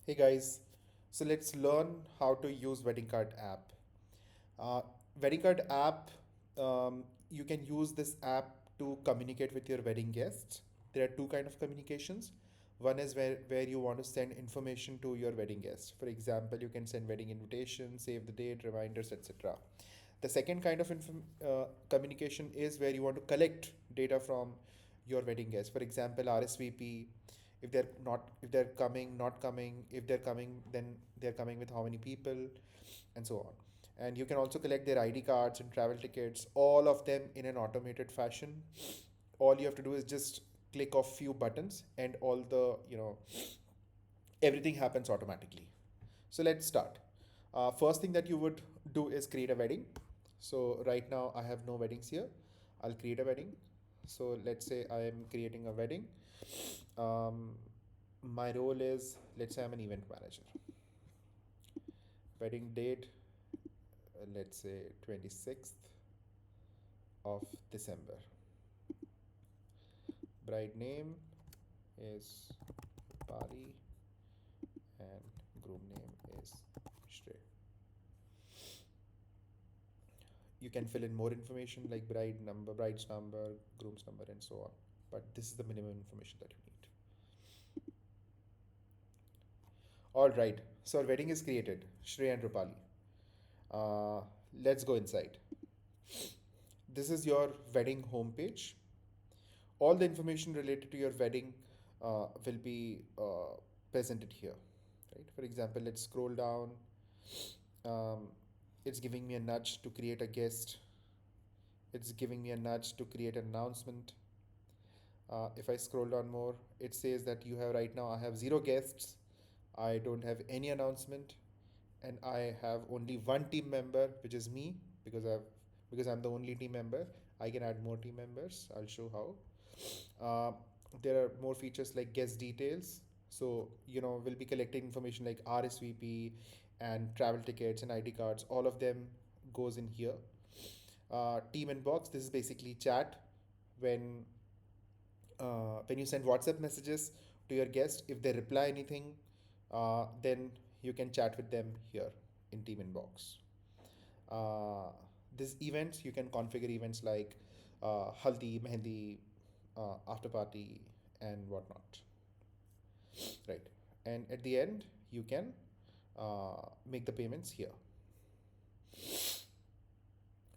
Hey guys, so let's learn how to use Weddingkart app. Uh, Weddingkart app, you can use this app to communicate with your wedding guests. There are two kind of communications. One is where you want to send information to your wedding guests. For example, you can send wedding invitations, save the date, reminders, etc. The second kind of communication is where you want to collect data from your wedding guests. For example, RSVP, if they're coming, not coming, if they're coming, then they're coming with how many people, and so on. And you can also collect their ID cards and travel tickets, all of them in an automated fashion. All you have to do is just click off few buttons, and all the everything happens automatically. So let's start. First thing that you would do is create a wedding. So right now I have no weddings here. I'll create a wedding. So let's say I am creating a wedding. Um, my role is, let's say I'm an event manager. Wedding date, let's say 26th of December. Bride name is Pari and groom name is Shrey. You can fill in more information like bride number, bride's number, groom's number, and so on. But this is the minimum information that you need. All right, so our wedding is created, Shrey and Rupali. Uh, let's go inside. This is your wedding homepage. All the information related to your wedding will be presented here. Right? For example, let's scroll down. Um, it's giving me a nudge to create a guest. It's giving me a nudge to create an announcement. If I scroll down more, it says that you have right now, I have 0 guests. I don't have any announcement, and I have only one team member, which is me, because I'm the only team member. I can add more team members. I'll show how. Uh, there are more features like guest details. So, we'll be collecting information like RSVP and travel tickets and ID cards. All of them goes in here. Team inbox. This is basically chat. When when you send WhatsApp messages to your guest, if they reply anything, then you can chat with them here in team inbox. Uh, this events, you can configure events like haldi, mehendi, after party, and whatnot. Right. And at the end, you can make the payments here.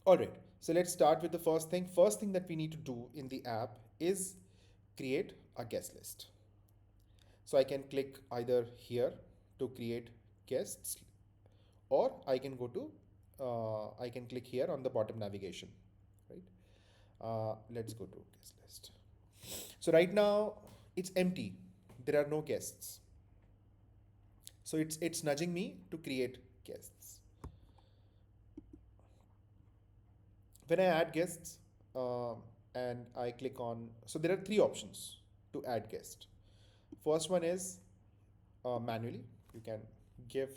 All right. So let's start with the first thing. First thing that we need to do in the app is create a guest list. So I can click either here to create guests, or I can go to I can click here on the bottom navigation, right? Let's go to guest list. So right now it's empty. There are no guests. So it's nudging me to create guests. When I add guests, and I click on, so there are three options to add guest. First one is manually. You can give,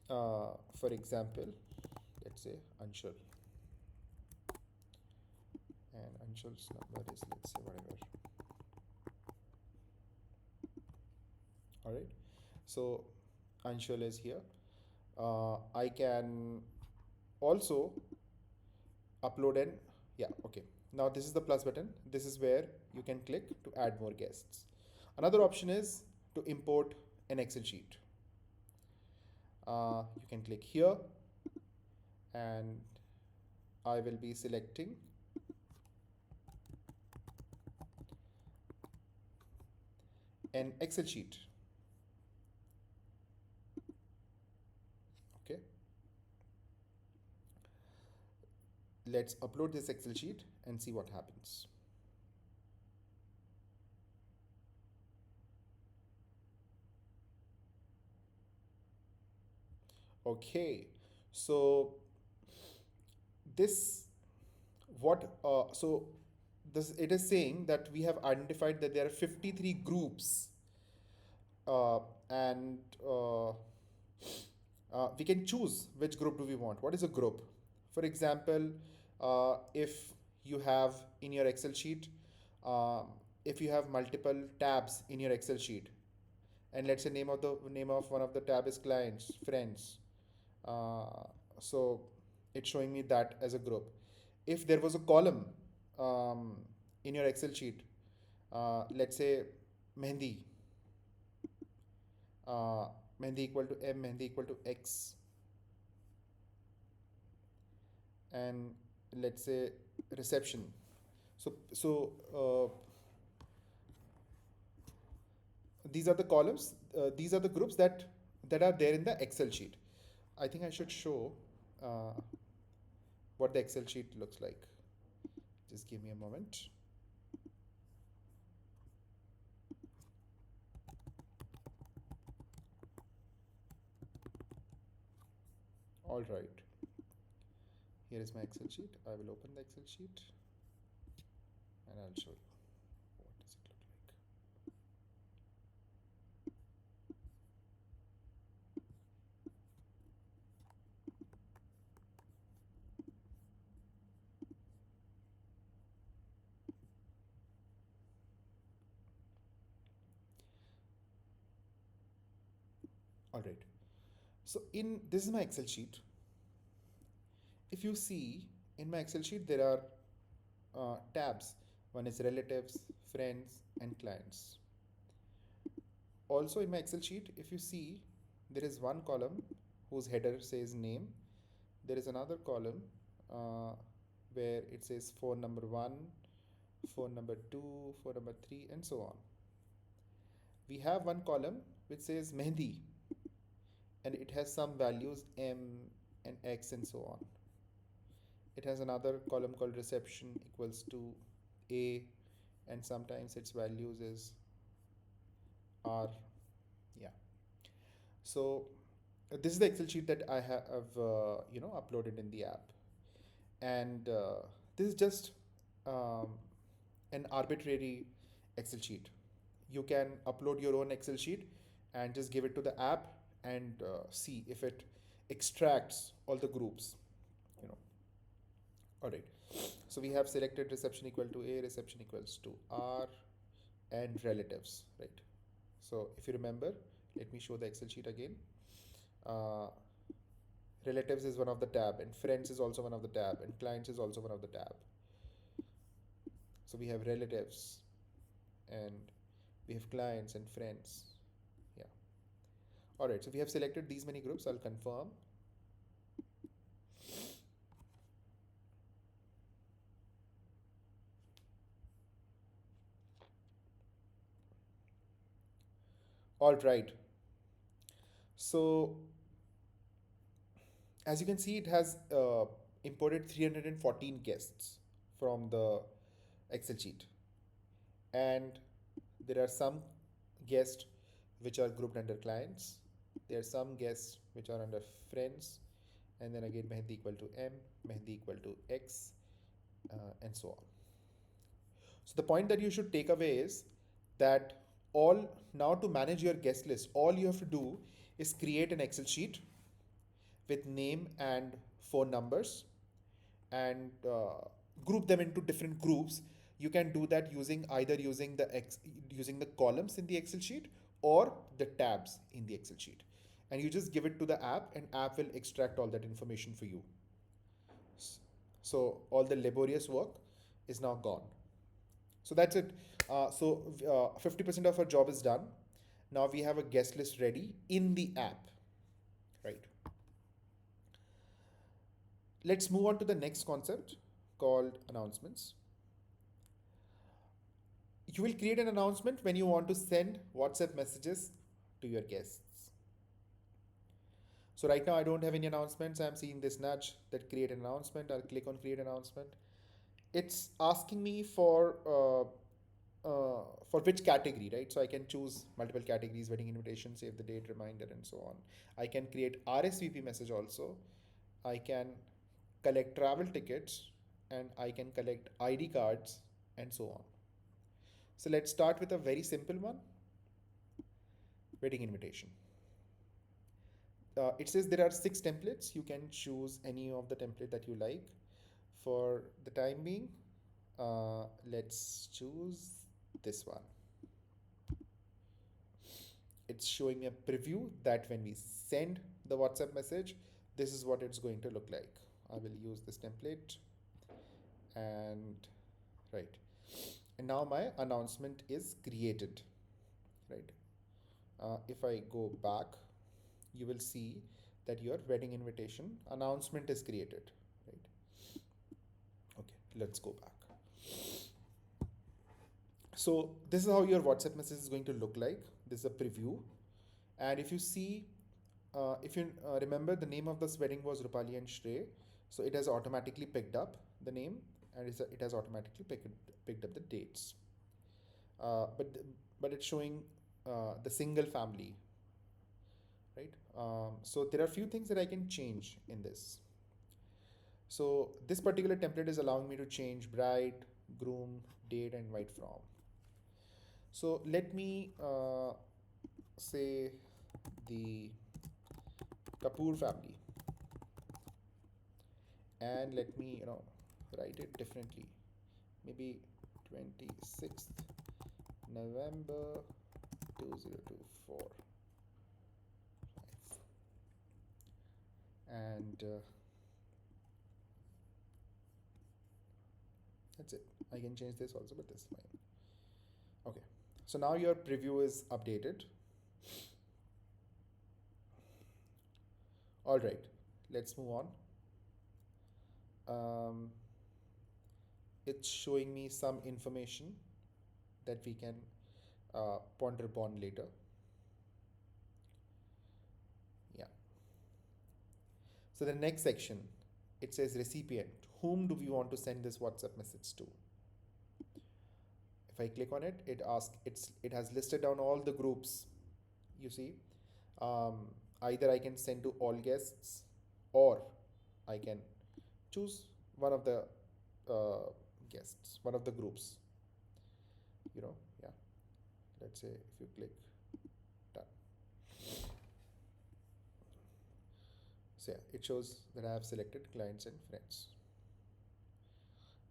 for example, let's say Anshul, and Anshul's number is, let's say, whatever. All right. So Anshul is here. I can also upload an, yeah, okay. Now this is the plus button. This is where you can click to add more guests. Another option is to import an Excel sheet. You can click here, and I will be selecting an Excel sheet. Okay. Let's upload this Excel sheet and see what happens. Okay, so this what so this it is saying that we have identified that there are 53 groups, and we can choose which group do we want. What is a group? For example, if you have in your Excel sheet, uh, if you have multiple tabs in your Excel sheet, and let's say name of one of the tab is clients, friends. Uh, so it's showing me that as a group. If there was a column um, in your Excel sheet, let's say Mehndi, uh, Mehndi equal to M, Mehndi equal to X, and let's say reception. So these are the columns. These are the groups that are there in the Excel sheet. I think I should show uh, what the Excel sheet looks like. Just give me a moment. All right. Here is my Excel sheet. I will open the Excel sheet and I'll show you what does it look like. All right. So in this is my Excel sheet. If you see in my Excel sheet, there are tabs. One is relatives, friends, and clients. Also in my Excel sheet, if you see, there is one column whose header says name. There is another column uh, where it says phone number 1, phone number 2, phone number 3, and so on. We have one column which says Mehndi, and it has some values M and X and so on. It has another column called reception equals to A, and sometimes its values is R. Yeah. So this is the Excel sheet that I have uploaded in the app, and this is just um, an arbitrary Excel sheet. You can upload your own Excel sheet and just give it to the app and see if it extracts all the groups. You know. All right. So we have selected reception equal to A, reception equals to R, and relatives, right? So if you remember, let me show the Excel sheet again. Uh, relatives is one of the tab, and friends is also one of the tab, and clients is also one of the tab. So we have relatives, and we have clients and friends. Yeah. All right. So we have selected these many groups. I'll confirm. All right. So as you can see, it has imported 314 guests from the Excel sheet, and there are some guests which are grouped under clients. There are some guests which are under friends, and then again Mehndi equal to M, Mehndi equal to X, and so on. So the point that you should take away is that all now to manage your guest list, all you have to do is create an Excel sheet with name and phone numbers and group them into different groups. You can do that using the columns in the Excel sheet or the tabs in the Excel sheet, and you just give it to the app, and app will extract all that information for you. So all the laborious work is now gone. So that's it. 50% of our job is done. Now we have a guest list ready in the app, right? Let's move on to the next concept called announcements. You will create an announcement when you want to send WhatsApp messages to your guests. So right now I don't have any announcements. I'm seeing this nudge that create an announcement. I'll click on create announcement. It's asking me for which category, right? So I can choose multiple categories: wedding invitation, save the date, reminder, and so on. I can create RSVP message also. I can collect travel tickets, and I can collect ID cards, and so on. So let's start with a very simple one: wedding invitation. It says there are 6 templates. You can choose any of the template that you like. For the time being, let's choose this one. it's showing me a preview that when we send the WhatsApp message, this is what it's going to look like. I will use this template and right. And now my announcement is created, right? If I go back, you will see that your wedding invitation announcement is created, right? Okay, let's go back. So this is how your WhatsApp message is going to look like. This is a preview. And if you see, if you remember, the name of this wedding was Rupali and Shrey. So it has automatically picked up the name, and it has automatically picked up the dates. But it's showing the single family, right? So there are a few things that I can change in this. So this particular template is allowing me to change bride, groom, date, and invite from. So let me say the Kapoor family, and let me write it differently. Maybe 26th November 2024, and that's it. I can change this also, but this is fine. Okay, so now your preview is updated. All right, let's move on. It's showing me some information that we can ponder upon later. Yeah. So the next section, it says recipient. Whom do we want to send this WhatsApp message to? If I click on it, it has listed down all the groups. You see, either I can send to all guests, or I can choose one of the guests, one of the groups. Yeah. Let's say if you click done. So yeah, it shows that I have selected clients and friends.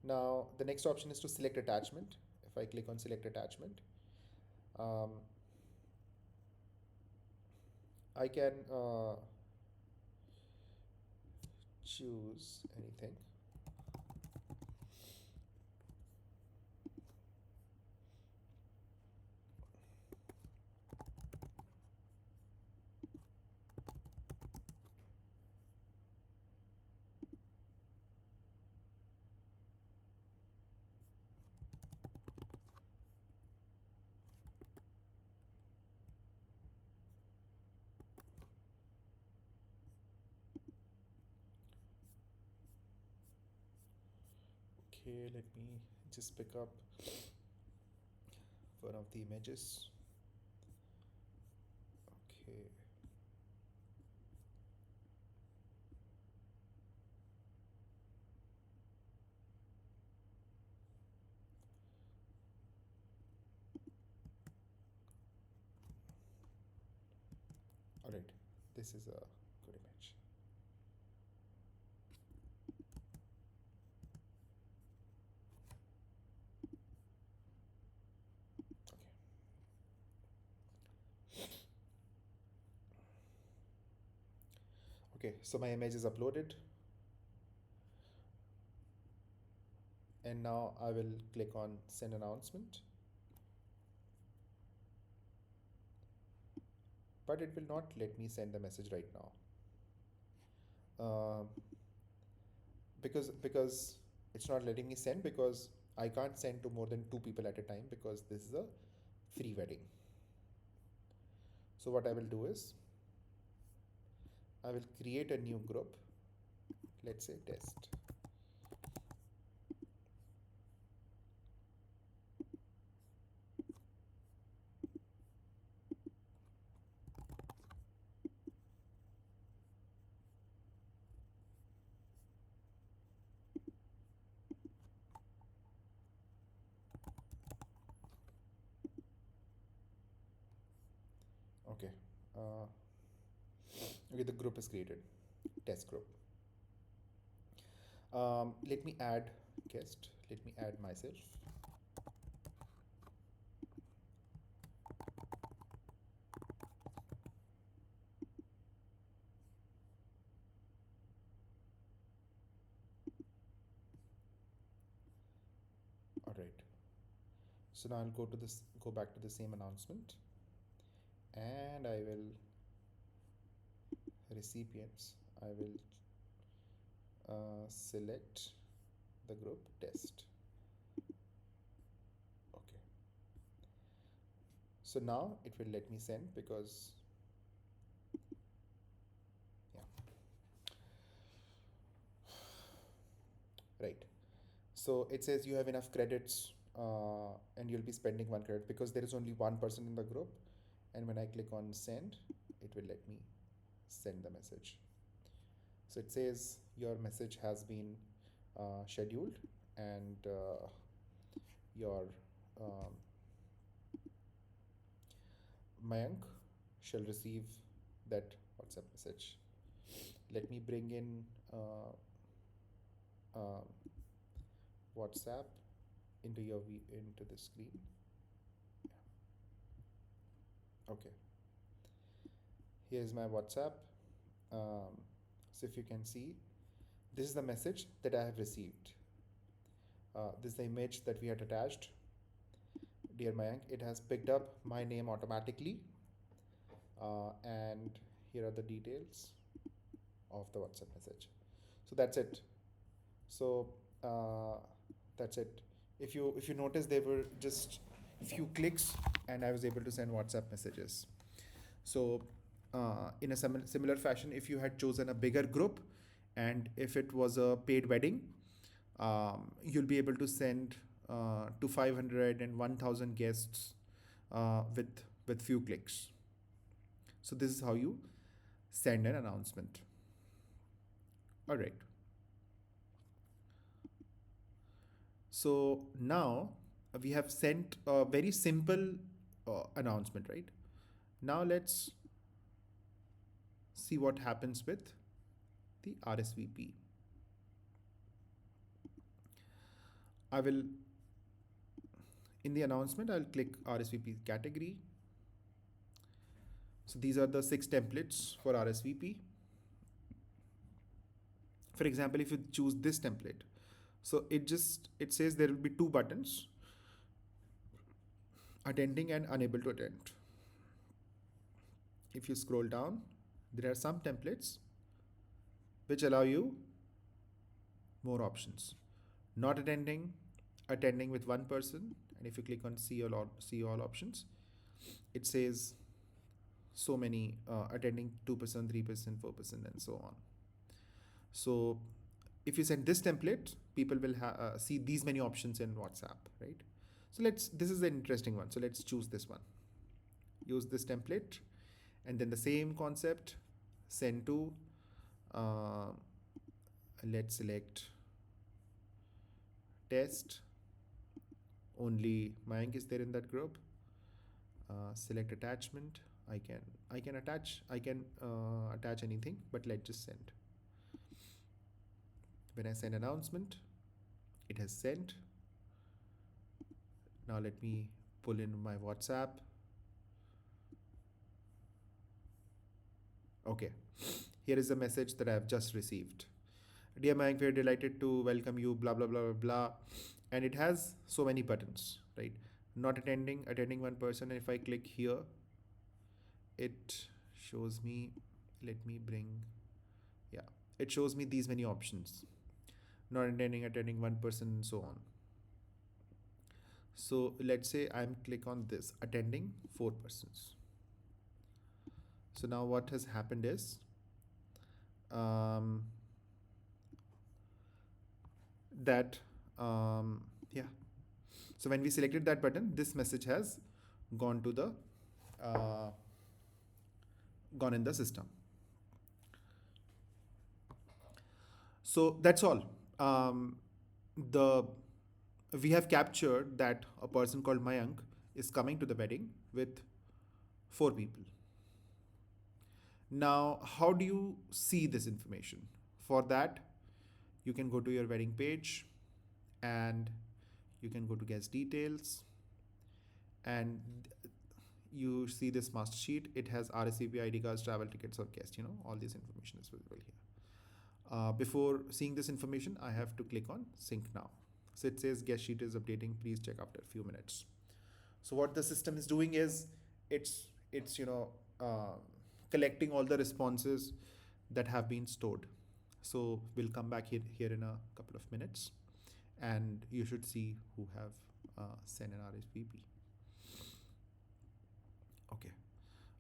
Now the next option is to select attachment. If I click on select attachment, I can choose anything. Okay, let me just pick up one of the images. Okay. All right, this is a good image. Okay, so my image is uploaded, and now I will click on send announcement, but it will not let me send the message right now, because it's not letting me send, because I can't send to more than 2 people at a time, because this is a free wedding. So what I will do is I will create a new group. Let's say test. Okay. Okay, the group is created. Test group. Let me add guest. Let me add myself. So now I'll go back to the same announcement, and I will recipients. I will select the group test. Okay. So now it will let me send because, yeah, right. So it says you have enough credits and you'll be spending 1 credit because there is only one person in the group. And when I click on send, it will let me send the message. So it says your message has been scheduled, and your um, Mayank shall receive that WhatsApp message. Let me bring in uh, WhatsApp into the screen. Okay, here's my WhatsApp. So if you can see, this is the message that I have received. This is the image that we had attached. Dear Mayank, it has picked up my name automatically, and here are the details of the WhatsApp message. So that's it. So that's it. If you notice, there were just few clicks, and I was able to send WhatsApp messages. So in a similar fashion, if you had chosen a bigger group, and if it was a paid wedding, you'll be able to send to 500 and 1000 guests with few clicks. So this is how you send an announcement. All right. So now we have sent a very simple announcement, right? Now let's see what happens with the RSVP. I will, in the announcement, I'll click RSVP category. So these are the 6 templates for RSVP. For example, if you choose this template, so it says there will be 2 buttons, attending and unable to attend. If you scroll down, there are some templates which allow you more options. Not attending, attending with 1 person, and if you click on see all options, it says so many attending 2%, 3%, 4%, and so on. So if you send this template, people will see these many options in WhatsApp, right? So this is an interesting one. So let's choose this one. Use this template, and then the same concept, send to, let's select test. Only Mayank is there in that group. Select attachment. I can attach anything, but let's just send. When I send announcement, it has sent. Now let me pull in my WhatsApp. Okay, here is the message that I have just received. Dear Mayank, we are delighted to welcome you, blah, blah, blah, blah, blah. And it has so many buttons, right? Not attending, attending 1 person. And if I click here, it shows me, let me bring, yeah, it shows me these many options. Not attending, attending 1 person, and so on. So let's say I'm click on this, attending 4 persons. So now what has happened is, yeah. So when we selected that button, this message has gone to the gone in the system. So that's all. We have captured that a person called Mayank is coming to the wedding with 4 people. Now, how do you see this information? For that, you can go to your wedding page, and you can go to guest details, and you see this master sheet. It has RSVP, ID cards, travel tickets, or guest. All this information is visible here. Before seeing this information, I have to click on sync now. So it says guest sheet is updating. Please check after a few minutes. So what the system is doing is it's collecting all the responses that have been stored. So we'll come back here in a couple of minutes, and you should see who have sent an RSVP. Okay.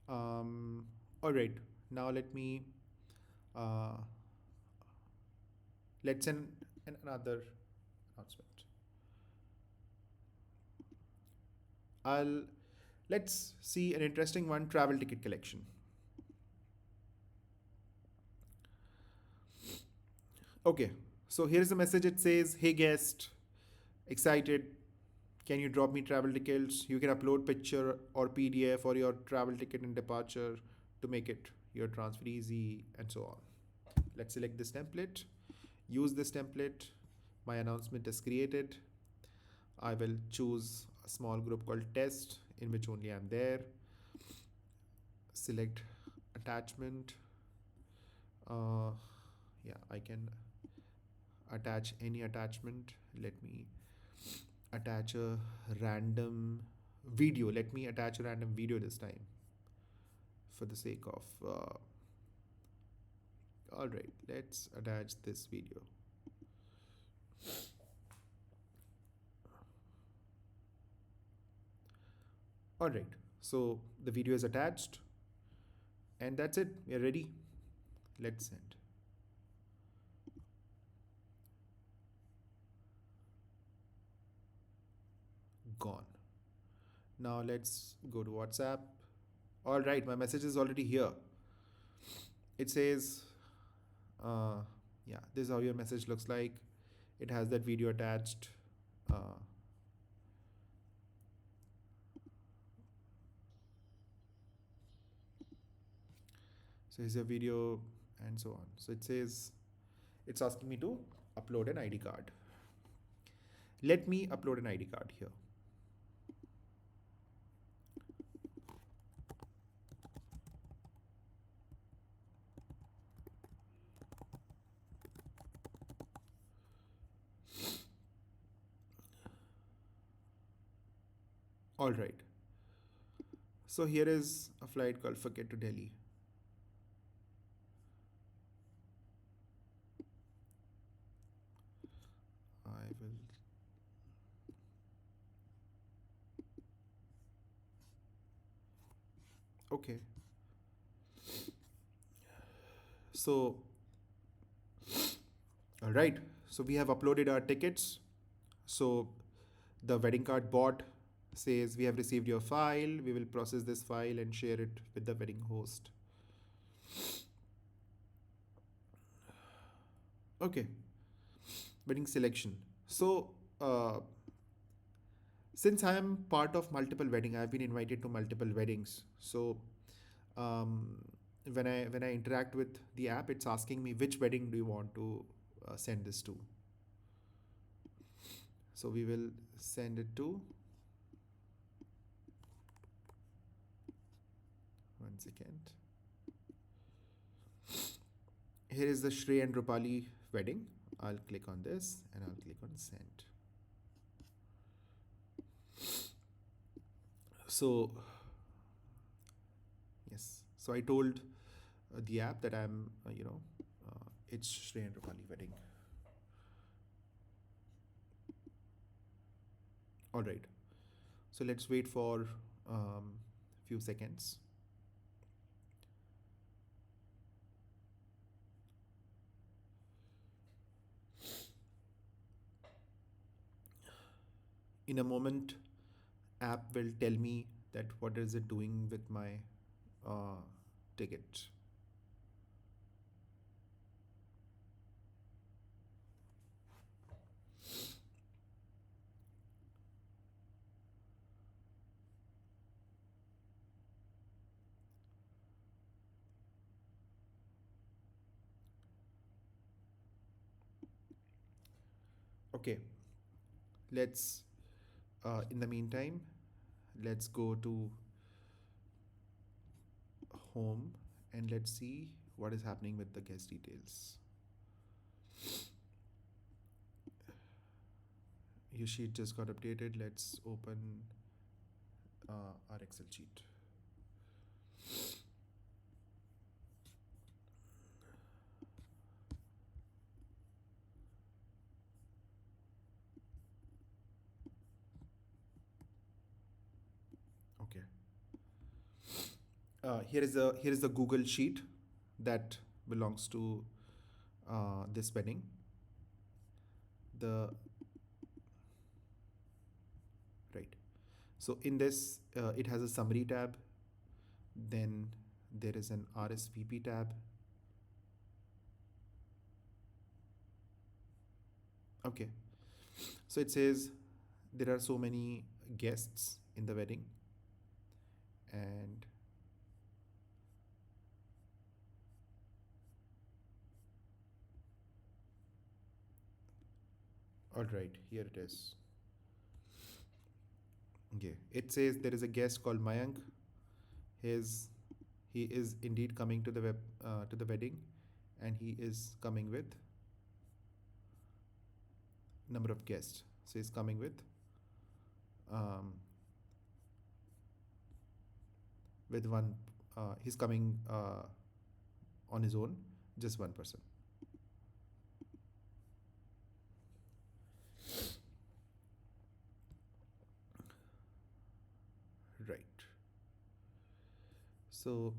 All right. Now uh, let's send another announcement. I'll Let's see an interesting one: travel ticket collection. Okay. So here's the message. It says, "Hey guest, excited. Can you drop me travel tickets? You can upload picture or PDF or your travel ticket and departure to make it your transfer easy," and so on. Let's select this template. Use this template. My announcement is created. I will choose a small group called test in which only I'm there. Select attachment. Yeah, I can attach any attachment. Let me attach a random video. Let me attach a random video this time for the sake of. All right, let's attach this video. All right, so the video is attached, and that's it. We're ready. Let's send. Gone. Now let's go to WhatsApp. All right, my message is already here. It says, yeah, this is how your message looks like. It has that video attached. So here's a video and so on. So it says, it's asking me to upload an ID card. Let me upload an ID card here. All right. So here is a flight called Phuket to Delhi. I will. Okay. So, all right. So we have uploaded our tickets. So the Weddingkart bot says, "We have received your file. We will process this file and share it with the wedding host." Okay. Wedding selection. So, since I am part of multiple wedding, I've been invited to multiple weddings. So, um, when I interact with the app, it's asking me which wedding do you want to send this to. So we will send it to. One second. Here is the Shri and Rupali wedding. I'll click on this and I'll click on send. So, yes. So I told the app that I'm, it's Shri and Rupali wedding. All right. So let's wait for few seconds. In a moment, app will tell me that what is it doing with my ticket. Okay, let's in the meantime, let's go to home and let's see what is happening with the guest details. Your sheet just got updated. Let's open our Excel sheet. Okay. Here is the Google sheet that belongs to this wedding. The right. So in this, it has a summary tab. Then there is an RSVP tab. Okay. So it says there are so many guests in the wedding, and all right, here it is. Okay, it says there is a guest called Mayank. His he is indeed coming to the wedding, and he is coming with number of guests. So he's coming um, with one. He's coming on his own, just one person. Right. So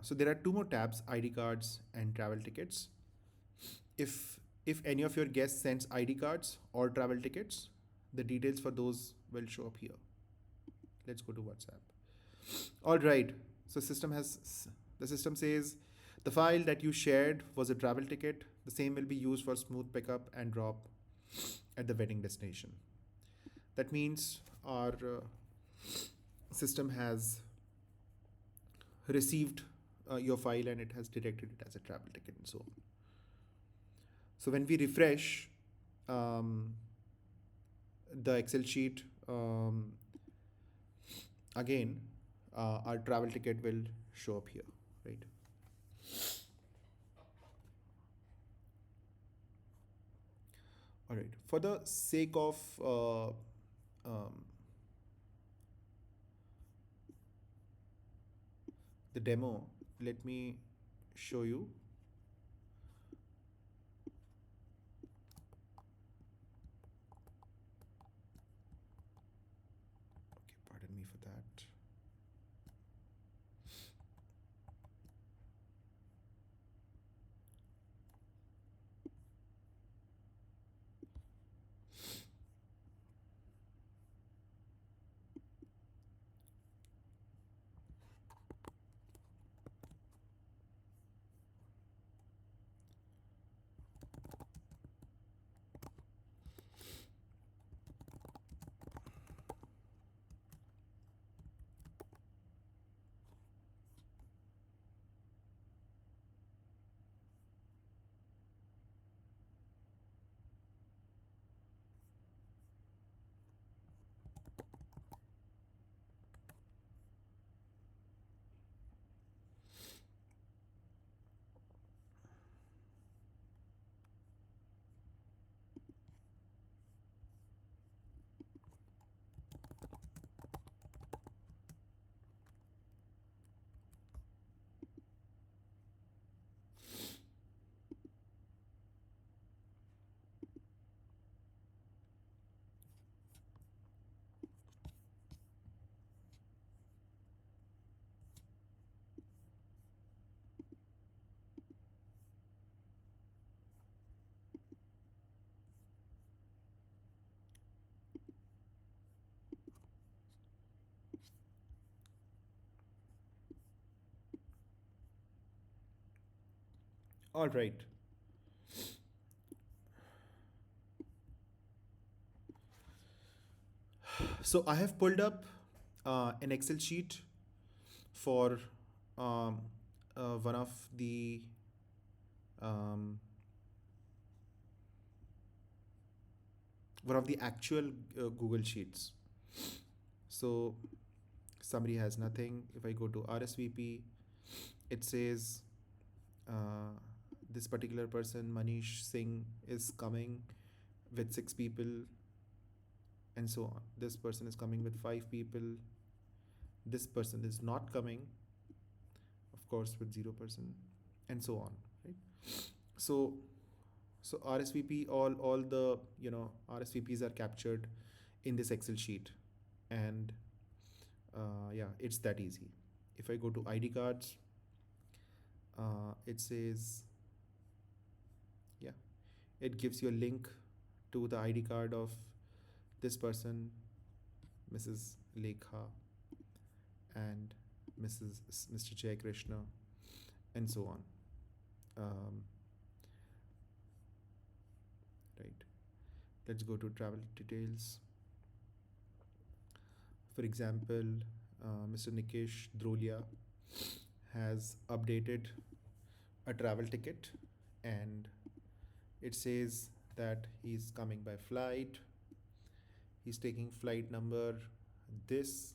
so there are two more tabs: ID cards and travel tickets. If any of your guests sends ID cards or travel tickets, the details for those will show up here. Let's go to WhatsApp. All right. So the system says the file that you shared was a travel ticket. The same will be used for smooth pickup and drop at the wedding destination. That means our system has received your file and it has detected it as a travel ticket and so on. So when we refresh the Excel sheet again, our travel ticket will show up here, right? All right. For the sake of um, the demo, let me show you. Okay, pardon me for that. All right. So I have pulled up an Excel sheet for um, one of the um, actual Google Sheets. So summary has nothing. If I go to RSVP, it says this particular person, Manish Singh, is coming with 6 people. and so on. This person is coming with 5 people. This person is not coming, of course, with 0%, and so on, right? So, so RSVP, all the RSVPs are captured in this Excel sheet, and yeah, it's that easy. If I go to ID cards, it says, yeah, it gives you a link to the ID card of this person, Mrs. Lekha, and Mr. Jay Krishna, and so on. Um, right. Let's go to travel details. For example, Mr. Nikesh Drolia has updated a travel ticket, and it says that he's coming by flight. He's taking flight number this.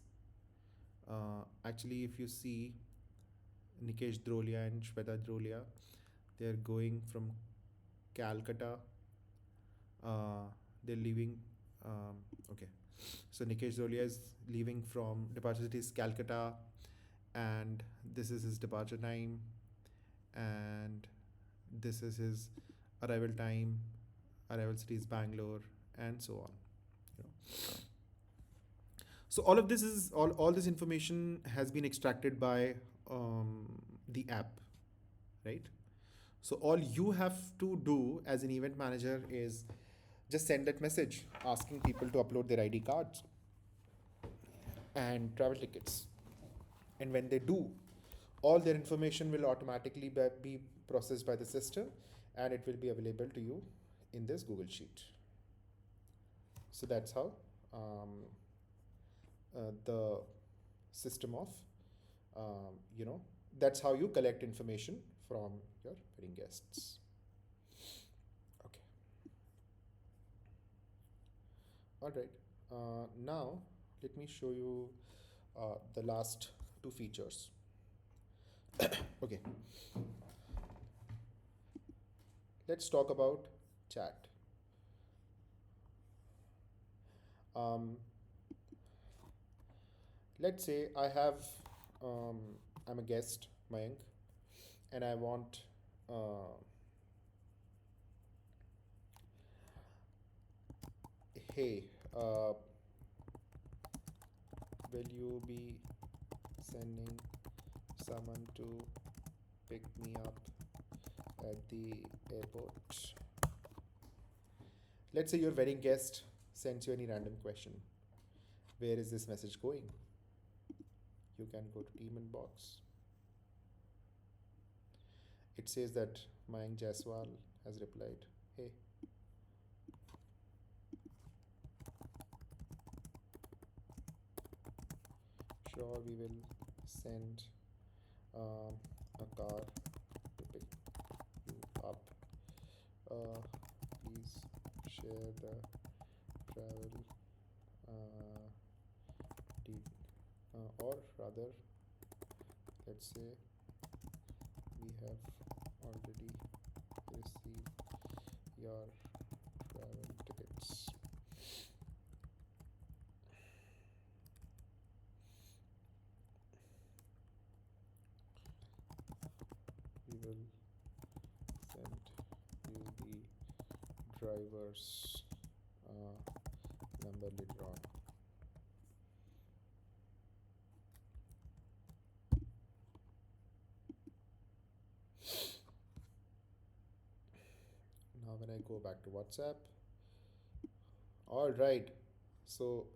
Actually, if you see Nikesh Drolia and Shweta Drolia, they're going from Calcutta. They're leaving. Okay, so Nikesh Drolia is leaving from departure city is Calcutta, and this is his departure time, and this is his arrival time. Arrival city is Bangalore, and so on. You know. So all of this is all this information has been extracted by the app, right? So all you have to do as an event manager is just send that message asking people to upload their ID cards and travel tickets. And when they do, all their information will automatically be processed by the system, and it will be available to you in this Google Sheet. So that's how the system of, that's how you collect information from your wedding guests. Okay. All right. Now, let me show you the last two features. Okay. Let's talk about chat. Let's say I'm a guest, Mayank, and I want hey, will you be sending someone to pick me up at the airport? Let's say your wedding guest sends you any random question. Where is this message going? You can go to team inbox. It says that Mayank Jaiswal has replied, hey. Sure, we will send a car to pick you up. Please share the travel or rather, let's say we have already received your travel tickets. We will send you the driver's number later on. Now when I go back to WhatsApp, all right, so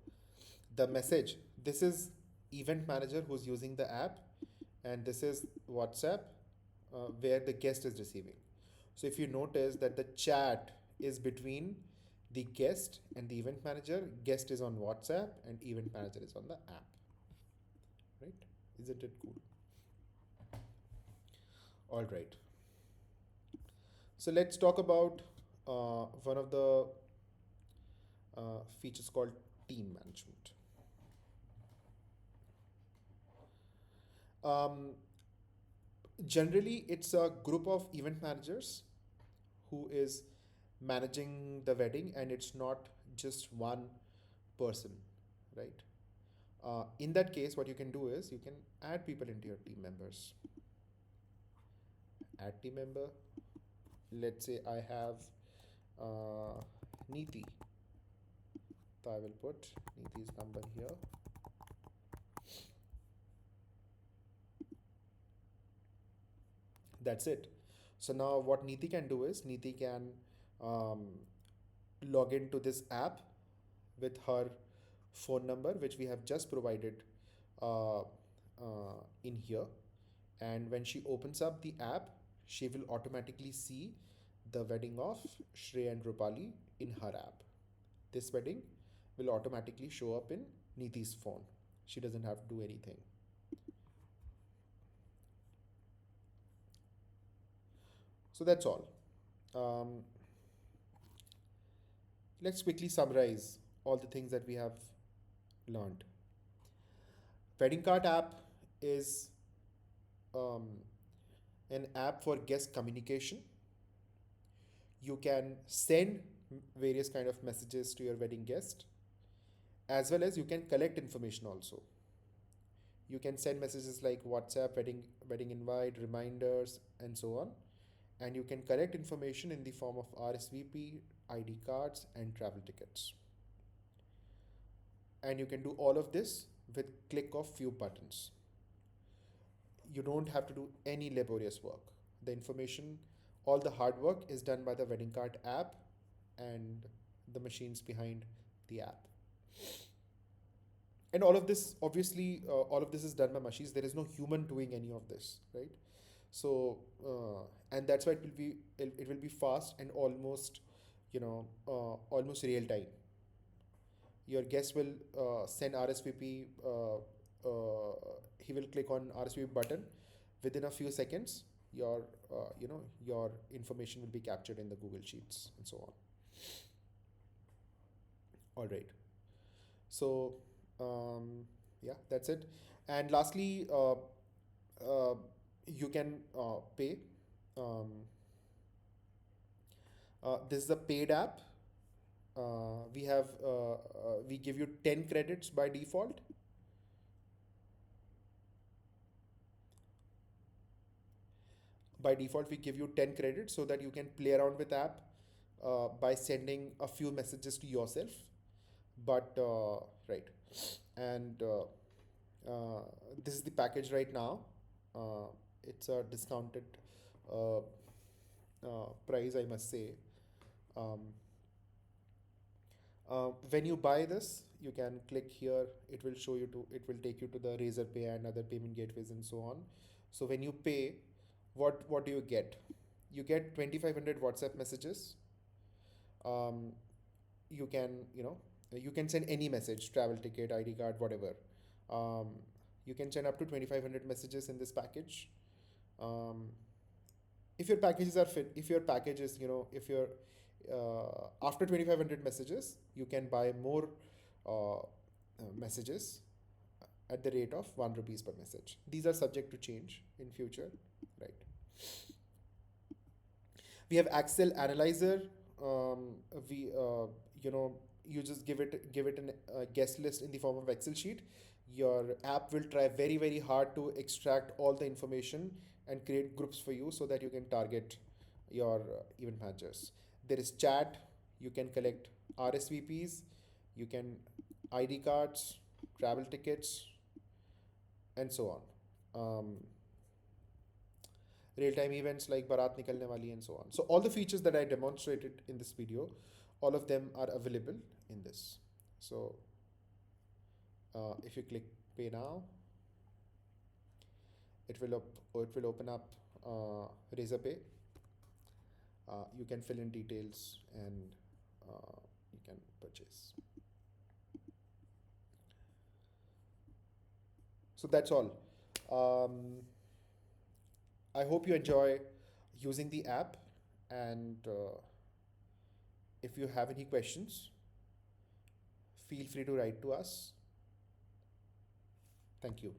the message, this is event manager who's using the app, and this is WhatsApp where the guest is receiving. So if you notice that the chat is between the guest and the event manager, guest is on WhatsApp and event manager is on the app, right? Isn't it cool? All right. So let's talk about one of the features called team management. Um, Generally, it's a group of event managers who is managing the wedding, and it's not just one person, right? In that case, what you can do is you can add people into your team members. Add team member. Let's say I have Neeti. So I will put Neeti's number here. That's it. So now what Neeti can do is Neeti can um, log into this app with her phone number, which we have just provided in here. And when she opens up the app, she will automatically see the wedding of Shreya and Rupali in her app. This wedding will automatically show up in Neeti's phone. She doesn't have to do anything. So that's all. Um, let's quickly summarize all the things that we have learned. Weddingkart app is um, an app for guest communication. You can send various kind of messages to your wedding guest, as well as you can collect information also. You can send messages like WhatsApp, wedding invite, reminders, and so on. And you can collect information in the form of RSVP, ID cards, and travel tickets. And you can do all of this with click of few buttons. You don't have to do any laborious work. The information, all the hard work is done by the Weddingkart app and the machines behind the app. And all of this, obviously, all of this is done by machines. There is no human doing any of this, right? So, and that's why it will be fast and almost, almost real time. Your guest will send RSVP. He will click on RSVP button. Within a few seconds, your information will be captured in the Google Sheets and so on. All right. So, yeah, that's it. And lastly, you can pay. Um, this is a paid app. We give you 10 credits by default. By default, we give you 10 credits so that you can play around with app by sending a few messages to yourself. But right, and this is the package right now. It's a discounted uh, price, I must say. Um, when you buy this, you can click here. It will take you to the Razor Pay and other payment gateways and so on. So when you pay, what do you get? You get 2,500 WhatsApp messages. Um, you can send any message, travel ticket, ID card, whatever. Um, you can send up to 2,500 messages in this package. Um, if your packages are fit, if your package is, if you're after 2,500 messages, you can buy more messages at the rate of 1 rupees per message. These are subject to change in future, right? We have Excel analyzer. We you know you just give it a guest list in the form of Excel sheet. Your app will try very hard to extract all the information and create groups for you so that you can target your event managers. There is chat. You can collect RSVPs. You can ID cards, travel tickets, and so on. Real time events like Barat Nikalne Wali and so on. So all the features that I demonstrated in this video, all of them are available in this. So if you click pay now, it will open up Razor Pay. You can fill in details and you can purchase. So that's all. I hope you enjoy using the app, and if you have any questions, feel free to write to us. Thank you.